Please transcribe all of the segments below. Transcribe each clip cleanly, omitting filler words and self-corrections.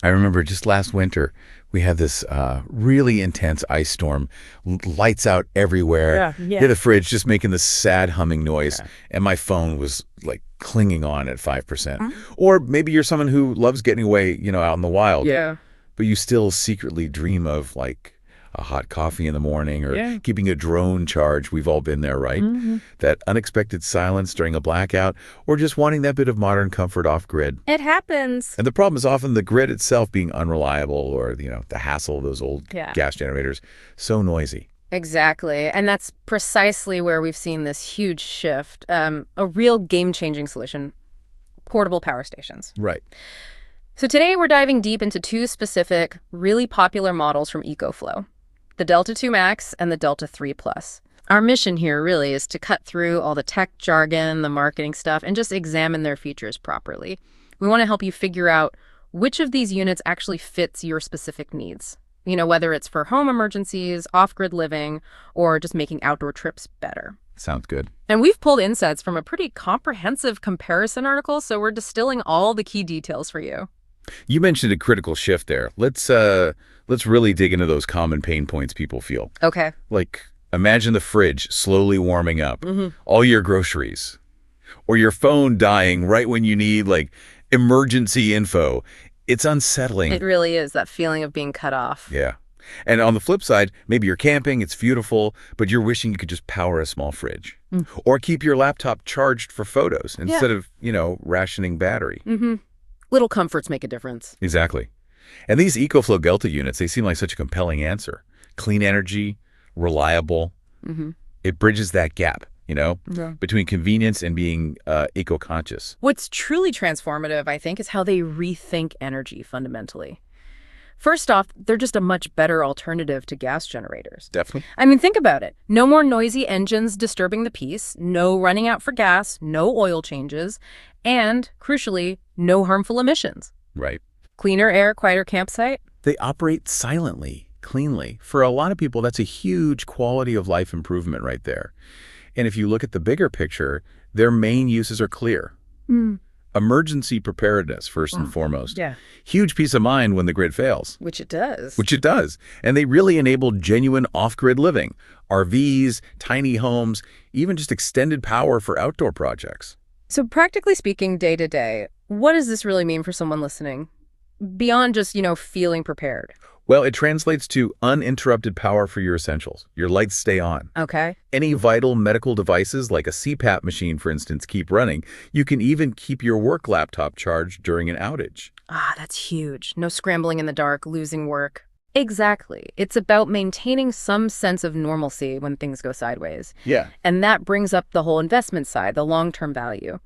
I remember just last winter, we had this really intense ice storm, lights out everywhere. Yeah, yeah. Yeah, the fridge just making this sad humming noise, Yeah. and my phone was like clinging on at 5%. Mhm. Or maybe you're someone who loves getting away, out in the wild, Yeah. but you still secretly dream of like a hot coffee in the morning or Yeah. keeping a drone charged. We've all been there, right? Hmm. That unexpected silence during a blackout, or just wanting that bit of modern comfort off grid. It happens. And the problem is often the grid itself being unreliable or, the hassle of those old Yeah. gas generators, so noisy. Exactly. And that's precisely where we've seen this huge shift, a real game-changing solution, portable power stations. Right. So today we're diving deep into two specific, really popular models from EcoFlow, the Delta 2 Max and the Delta 3 Plus. Our mission here really is to cut through all the tech jargon, the marketing stuff, and just examine their features properly. We want to help you figure out which of these units actually fits your specific needs. Whether it's for home emergencies, off-grid living, or just making outdoor trips better. Sounds good. And we've pulled insights from a pretty comprehensive comparison article, so we're distilling all the key details for you. You mentioned a critical shift there. Let's really dig into those common pain points people feel. Okay. Like, imagine the fridge slowly warming up, Mm-hmm. all your groceries, or your phone dying right when you need like emergency info. It's unsettling. It really is, that feeling of being cut off. Yeah. And on the flip side, maybe you're camping, it's beautiful, but you're wishing you could just power a small fridge. Mm. Or keep your laptop charged for photos Yeah. instead of, rationing battery. Mm-hmm. Little comforts make a difference. Exactly. And these EcoFlow Delta units, they seem like such a compelling answer. Clean energy, reliable. Mm-hmm. It bridges that gap, Yeah. between convenience and being eco-conscious. What's truly transformative, I think, is how they rethink energy fundamentally. First off, they're just a much better alternative to gas generators. Definitely. I mean, think about it. No more noisy engines disturbing the peace, no running out for gas, no oil changes, and, crucially, no harmful emissions. Right. Cleaner air, quieter campsite. They operate silently, cleanly. For a lot of people, that's a huge quality of life improvement right there. And if you look at the bigger picture, their main uses are clear. Emergency preparedness, first and foremost. Yeah. Huge peace of mind when the grid fails, Which it does. which it does. And they really enable genuine off-grid living. RVs, tiny homes, even just extended power for outdoor projects. So practically speaking, day to day, what does this really mean for someone listening? Beyond just, feeling prepared. Well, it translates to uninterrupted power for your essentials. Your lights stay on. Okay. Any vital medical devices, like a CPAP machine, for instance, keep running. You can even keep your work laptop charged during an outage. Ah, that's huge. No scrambling in the dark, losing work. Exactly. It's about maintaining some sense of normalcy when things go sideways. Yeah. And that brings up the whole investment side, the long-term value.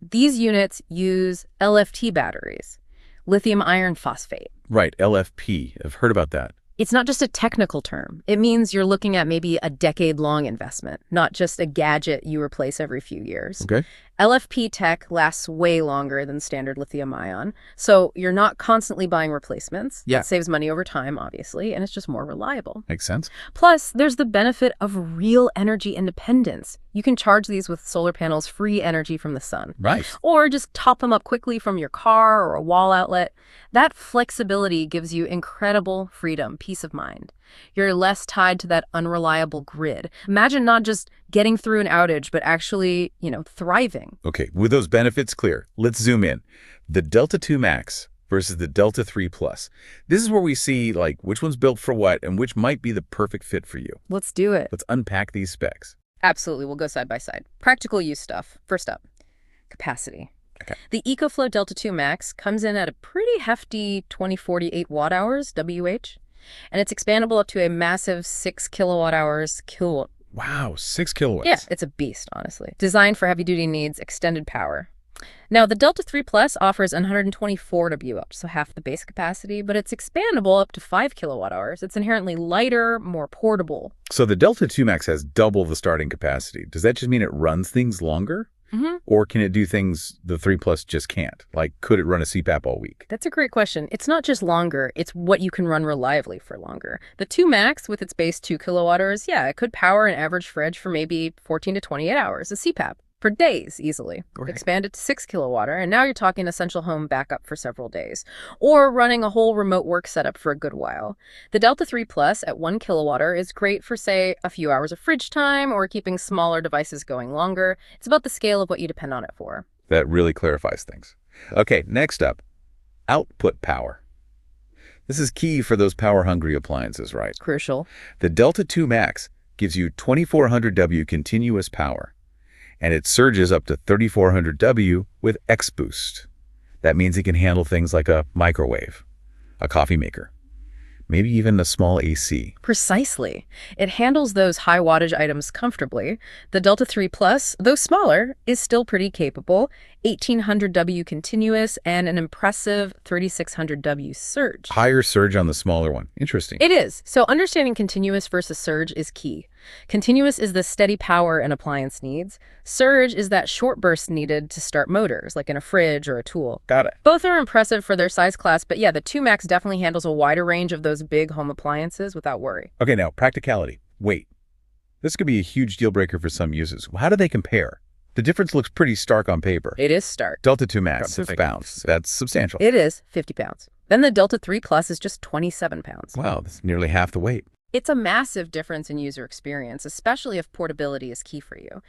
These units use LFT batteries, lithium iron phosphate. Right, LFP. I've heard about that. It's not just a technical term. It means you're looking at maybe a decade-long investment, not just a gadget you replace every few years. Okay. LFP tech lasts way longer than standard lithium ion, so you're not constantly buying replacements. Yeah. It saves money over time, obviously, and it's just more reliable. Makes sense. Plus, there's the benefit of real energy independence. You can charge these with solar panels, free energy from the sun. Right. Or just top them up quickly from your car or a wall outlet. That flexibility gives you incredible freedom, peace of mind. You're less tied to that unreliable grid. Imagine not just getting through an outage, but actually, thriving. Okay, with those benefits clear, let's zoom in. The Delta 2 Max versus the Delta 3 Plus. This is where we see, which one's built for what and which might be the perfect fit for you. Let's do it. Let's unpack these specs. Absolutely. We'll go side by side. Practical use stuff. First up, capacity. Okay. The EcoFlow Delta 2 Max comes in at a pretty hefty 2048 watt-hours, WH, and it's expandable up to a massive 6 kilowatt-hours, kilowatt. Wow, 6 kilowatts. Yeah, it's a beast, honestly. Designed for heavy-duty needs, extended power. Now, the Delta 3 Plus offers 124 WH, so half the base capacity, but it's expandable up to 5 kilowatt-hours. It's inherently lighter, more portable. So the Delta 2 Max has double the starting capacity. Does that just mean it runs things longer? Mm-hmm. Or can it do things the 3 Plus just can't? Like, could it run a CPAP all week? That's a great question. It's not just longer, it's what you can run reliably for longer. The 2 Max, with its base 2 kilowatt-hours, yeah, it could power an average fridge for maybe 14 to 28 hours, a CPAP. For days, easily. Great. Expand it to 6 kilowatt, and now you're talking essential home backup for several days. Or running a whole remote work setup for a good while. The Delta 3 Plus at 1 kilowatt is great for, say, a few hours of fridge time or keeping smaller devices going longer. It's about the scale of what you depend on it for. That really clarifies things. Okay, next up, output power. This is key for those power-hungry appliances, right? Crucial. The Delta 2 Max gives you 2400 W continuous power, and it surges up to 3400 W with X Boost. That means it can handle things like a microwave, a coffee maker, maybe even a small AC. Precisely. It handles those high wattage items comfortably. The Delta 3 Plus, though smaller, is still pretty capable. 1800 W continuous and an impressive 3600 W surge. Higher surge on the smaller one. Interesting. It is. So understanding continuous versus surge is key. Continuous is the steady power an appliance needs. Surge is that short burst needed to start motors, like in a fridge or a tool. Got it. Both are impressive for their size class, but yeah, the 2 Max definitely handles a wider range of those big home appliances without worry. Okay, now, practicality. Weight. This could be a huge deal breaker for some uses. How do they compare? The difference looks pretty stark on paper. It is stark. Delta 2 Max, 50 pounds. That's substantial. It is 50 pounds. Then the Delta 3 Plus is just 27 pounds. Wow, that's nearly half the weight. It's a massive difference in user experience, especially if portability is key for you.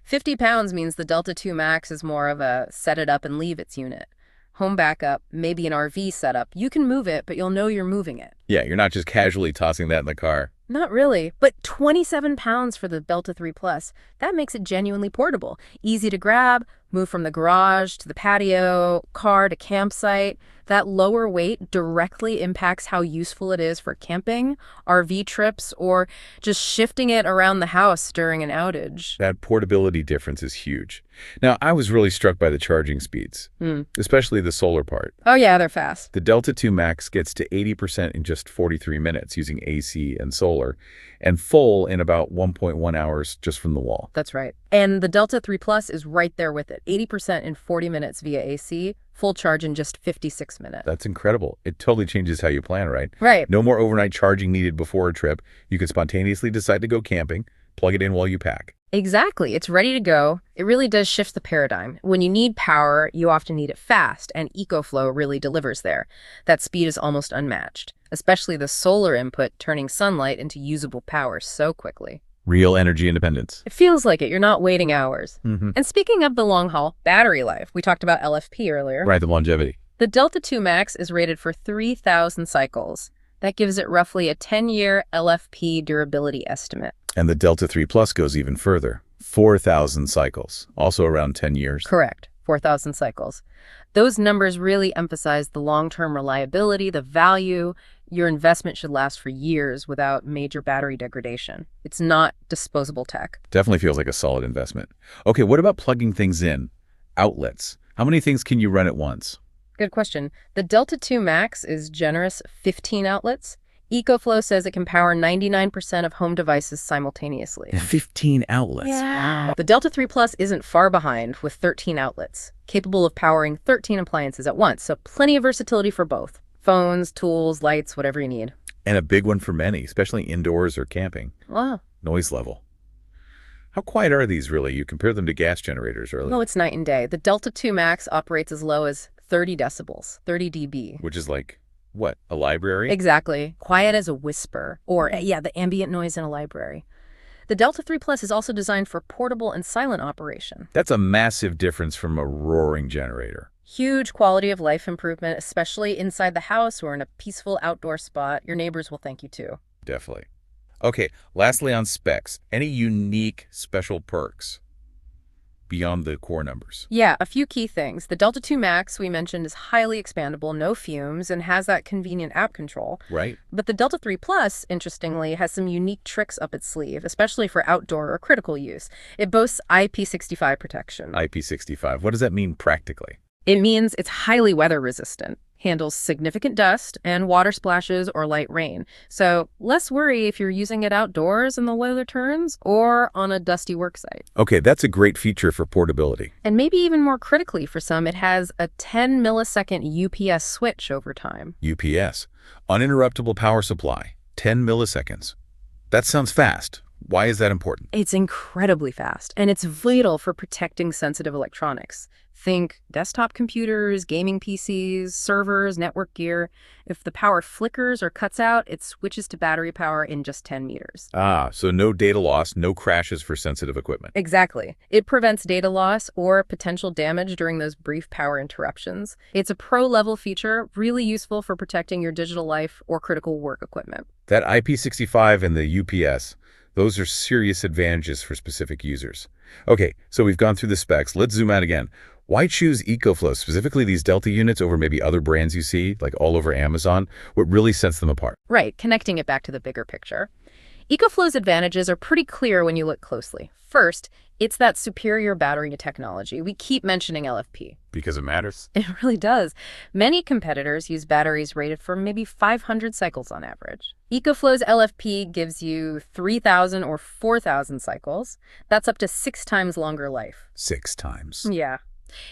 50 pounds means the Delta 2 Max is more of a set it up and leave its unit. Home backup, maybe an RV setup. You can move it, but you'll know you're moving it. Yeah, you're not just casually tossing that in the car. Not really, but 27 pounds for the Delta 3 Plus. That makes it genuinely portable. Easy to grab, move from the garage to the patio, car to campsite. That lower weight directly impacts how useful it is for camping, RV trips, or just shifting it around the house during an outage. That portability difference is huge. Now, I was really struck by the charging speeds, especially the solar part. Oh yeah, they're fast. The Delta 2 Max gets to 80% in just 43 minutes using AC and solar, and full in about 1.1 hours just from the wall. That's right. And the Delta 3 Plus is right there with it. 80% in 40 minutes via AC, full charge in just 56 minutes. That's incredible. It totally changes how you plan, right? Right. No more overnight charging needed before a trip. You can spontaneously decide to go camping, plug it in while you pack. Exactly. It's ready to go. It really does shift the paradigm. When you need power, you often need it fast, and EcoFlow really delivers there. That speed is almost unmatched, especially the solar input turning sunlight into usable power so quickly. Real energy independence. It feels like it. You're not waiting hours. Mm-hmm. And speaking of the long haul, battery life. We talked about LFP earlier. Right, the longevity. The Delta 2 Max is rated for 3,000 cycles. That gives it roughly a 10-year LFP durability estimate. And the Delta 3 Plus goes even further. 4,000 cycles, also around 10 years. Correct. 4,000 cycles. Those numbers really emphasize the long-term reliability, the value. Your investment should last for years without major battery degradation. It's not disposable tech. Definitely feels like a solid investment. Okay, what about plugging things in? Outlets. How many things can you run at once? Good question. The Delta 2 Max is generous 15 outlets. EcoFlow says it can power 99% of home devices simultaneously. 15 outlets. Yeah. The Delta 3 Plus isn't far behind with 13 outlets, capable of powering 13 appliances at once, so plenty of versatility for both. Phones, tools, lights, whatever you need. And a big one for many, especially indoors or camping. Wow. Noise level. How quiet are these really? You compare them to gas generators earlier. No, it's night and day. The Delta 2 Max operates as low as 30 decibels, 30 dB. Which is like, what, a library? Exactly. Quiet as a whisper. Or, yeah, the ambient noise in a library. The Delta 3 Plus is also designed for portable and silent operation. That's a massive difference from a roaring generator. Huge quality of life improvement, especially inside the house or in a peaceful outdoor spot. Your neighbors will thank you too. Definitely. Okay, lastly on specs, any unique special perks beyond the core numbers? Yeah, a few key things. The Delta 2 Max, we mentioned, is highly expandable, no fumes, and has that convenient app control. Right. But the Delta 3 Plus, interestingly, has some unique tricks up its sleeve, especially for outdoor or critical use. It boasts IP65 protection. IP65. What does that mean practically? It means it's highly weather resistant, handles significant dust and water splashes or light rain. So less worry if you're using it outdoors and the weather turns or on a dusty work site. Okay, that's a great feature for portability. And maybe even more critically for some, it has a 10 millisecond UPS switch over time. UPS. Uninterruptible power supply. 10 milliseconds. That sounds fast, Why is that important? It's incredibly fast, and it's vital for protecting sensitive electronics. Think desktop computers, gaming PCs, servers, network gear. If the power flickers or cuts out, it switches to battery power in just 10 meters. Ah, so no data loss, no crashes for sensitive equipment. Exactly. It prevents data loss or potential damage during those brief power interruptions. It's a pro-level feature, really useful for protecting your digital life or critical work equipment. That IP65 and the UPS, those are serious advantages for specific users. Okay, so we've gone through the specs. Let's zoom out again. Why choose EcoFlow, specifically these Delta units, over maybe other brands you see, like all over Amazon? What really sets them apart? Right, connecting it back to the bigger picture. EcoFlow's advantages are pretty clear when you look closely. First, it's that superior battery technology. We keep mentioning LFP. Because it matters? It really does. Many competitors use batteries rated for maybe 500 cycles on average. EcoFlow's LFP gives you 3,000 or 4,000 cycles. That's up to 6 times longer life. 6 times. Yeah.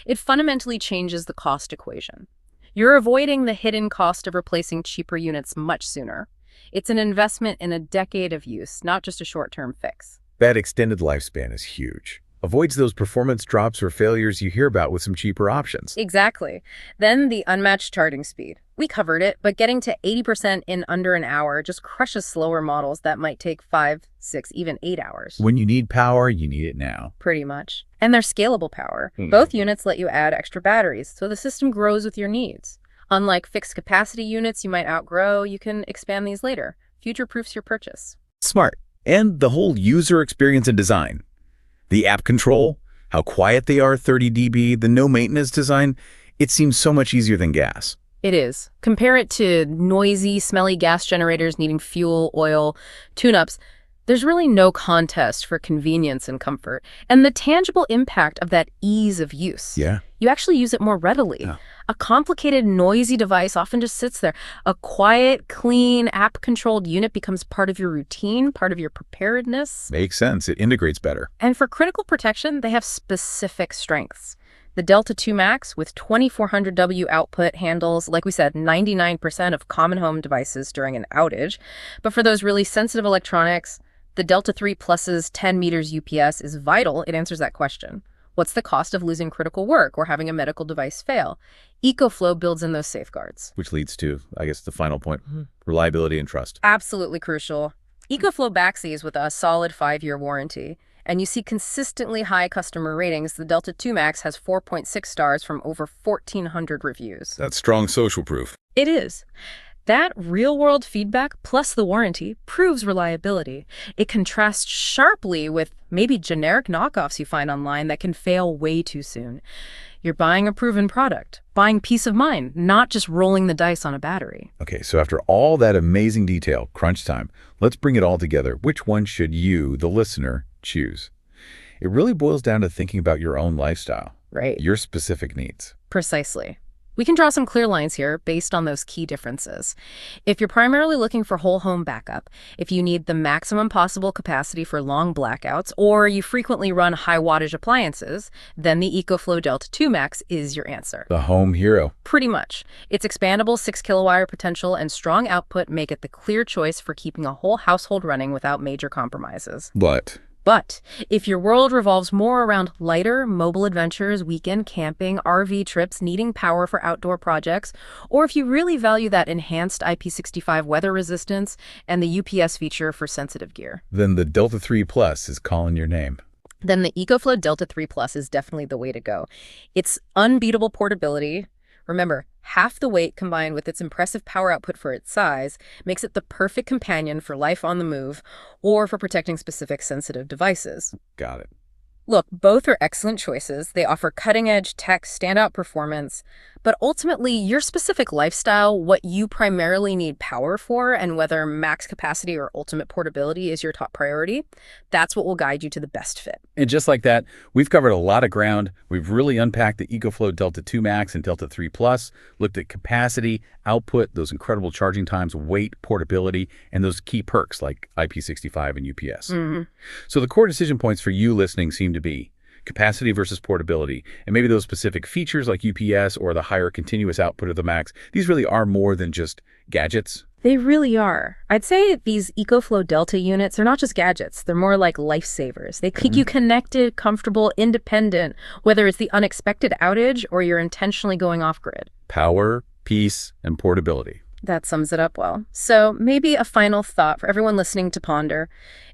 It fundamentally changes the cost equation. You're avoiding the hidden cost of replacing cheaper units much sooner. It's an investment in a decade of use, not just a short-term fix. That extended lifespan is huge. Avoids those performance drops or failures you hear about with some cheaper options. Exactly. Then the unmatched charging speed. We covered it, but getting to 80% in under an hour just crushes slower models that might take 5, 6, even 8 hours. When you need power, you need it now. Pretty much. And they're scalable power. Both units let you add extra batteries, so the system grows with your needs. Unlike fixed capacity units you might outgrow, you can expand these later. Future-proofs your purchase. Smart. And the whole user experience and design. The app control, how quiet they are, 30 dB, the no maintenance design, it seems so much easier than gas. It is. Compare it to noisy, smelly gas generators needing fuel, oil, tune-ups. There's really no contest for convenience and comfort, and the tangible impact of that ease of use. Yeah. You actually use it more readily. Yeah. A complicated, noisy device often just sits there. A quiet, clean, app-controlled unit becomes part of your routine, part of your preparedness. Makes sense. It integrates better. And for critical protection, they have specific strengths. The Delta 2 Max with 2400W output handles, like we said, 99% of common home devices during an outage. But for those really sensitive electronics, the Delta 3 Plus's 10 meters UPS is vital. It answers that question. What's the cost of losing critical work or having a medical device fail? EcoFlow builds in those safeguards. Which leads to, I guess, the final point, reliability and trust. Absolutely crucial. EcoFlow backs these with a solid 5-year warranty. And you see consistently high customer ratings. The Delta 2 Max has 4.6 stars from over 1,400 reviews. That's strong social proof. It is. That real-world feedback plus the warranty proves reliability. It contrasts sharply with maybe generic knockoffs you find online that can fail way too soon. You're buying a proven product, buying peace of mind, not just rolling the dice on a battery. Okay, so after all that amazing detail, crunch time, let's bring it all together. Which one should you, the listener, choose? It really boils down to thinking about your own lifestyle. Right. Your specific needs. Precisely. We can draw some clear lines here based on those key differences. If you're primarily looking for whole home backup, if you need the maximum possible capacity for long blackouts, or you frequently run high wattage appliances, then the EcoFlow Delta 2 Max is your answer. The home hero. Pretty much. Its expandable 6-kilowatt potential and strong output make it the clear choice for keeping a whole household running without major compromises. But if your world revolves more around lighter, mobile adventures, weekend camping, RV trips, needing power for outdoor projects, or if you really value that enhanced IP65 weather resistance and the UPS feature for sensitive gear, then the Delta 3 Plus is calling your name. Then the EcoFlow Delta 3 Plus is definitely the way to go. Its unbeatable portability, remember, half the weight combined with its impressive power output for its size makes it the perfect companion for life on the move or for protecting specific sensitive devices. Got it. Look, both are excellent choices. They offer cutting-edge tech, standout performance, but ultimately your specific lifestyle, what you primarily need power for, and whether max capacity or ultimate portability is your top priority, that's what will guide you to the best fit. And just like that, we've covered a lot of ground. We've really unpacked the EcoFlow Delta 2 Max and Delta 3 Plus, looked at capacity, output, those incredible charging times, weight, portability, and those key perks like IP65 and UPS. So the core decision points for you listening seem to be capacity versus portability, and maybe those specific features like UPS or the higher continuous output of the Max. These really are more than just gadgets. They really are. I'd say these EcoFlow Delta units are not just gadgets. They're more like lifesavers. They keep you connected, comfortable, independent, whether it's the unexpected outage or you're intentionally going off grid. Power, peace, and portability. That sums it up well. So maybe a final thought for everyone listening to ponder.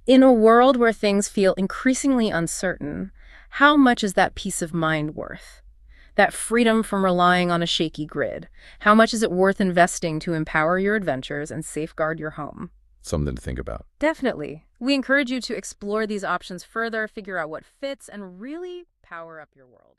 In a world where things feel increasingly uncertain, how much is that peace of mind worth? That freedom from relying on a shaky grid. How much is it worth investing to empower your adventures and safeguard your home? Something to think about. Definitely. We encourage you to explore these options further, figure out what fits, and really power up your world.